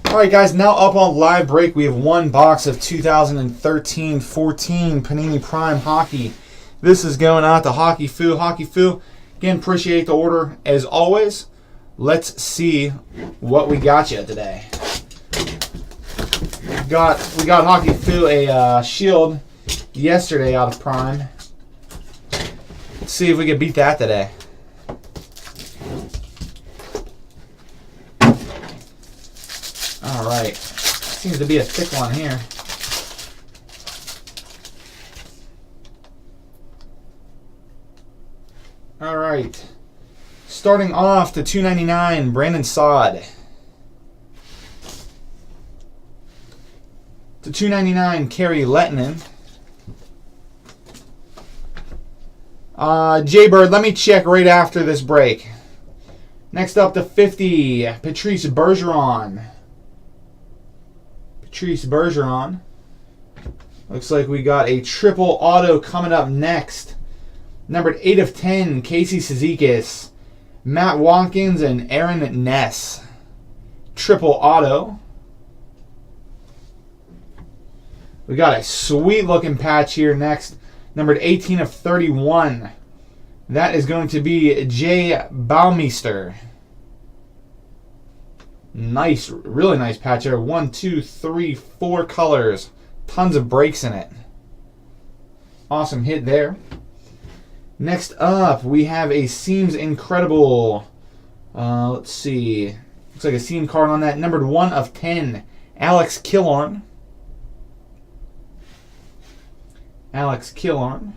Alright guys, now up on live break, we have one box of 2013-14 Panini Prime Hockey. This is going out to Hockeyfoo. Hockeyfoo, again, appreciate the order as always. Let's see what we got you today. We got Hockeyfoo a shield yesterday out of Prime. Let's see if we can beat that today. Alright, seems to be a thick one here. Alright, starting off to $2.99, Brandon Saad. To $2.99, Kerry Lettinen. Jaybird, let me check right after this break. Next up to 50, Patrice Bergeron. Patrice Bergeron. Looks like we got a triple auto coming up next. Numbered 8 of 10, Casey Cizikas, Matt Watkins, and Aaron Ness. Triple auto. We got a sweet looking patch here next. Numbered 18 of 31. That is going to be Jay Baumeister. Nice, really nice patch here. 1, 2, 3, 4 colors. Tons of breaks in it. Awesome hit there. Next up, we have a Seams Incredible. Let's see. Looks like a seam card on that. Numbered 1 of 10. Alex Killorn. Alex Killorn.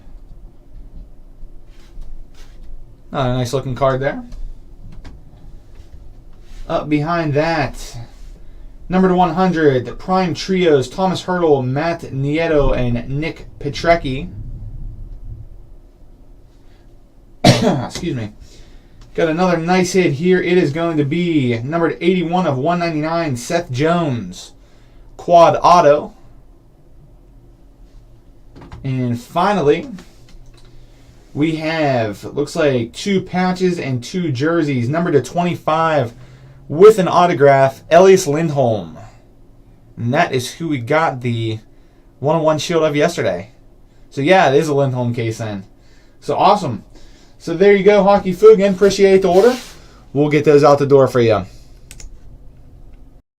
Another nice looking card there. Up behind that, numbered 100, the Prime Trios, Thomas Hertl, Matt Nieto, and Nick Petrecki. Excuse me. Got another nice hit here. It is going to be numbered 81 of 199, Seth Jones. Quad Auto. And finally, we have, looks like 2 patches and 2 jerseys. Numbered to 25 with an autograph, Elias Lindholm. And that is who we got the 1-on-1 shield of yesterday. So yeah, it is a Lindholm case then. So awesome. So there you go, Hockeyfoo. Again, appreciate the order. We'll get those out the door for you.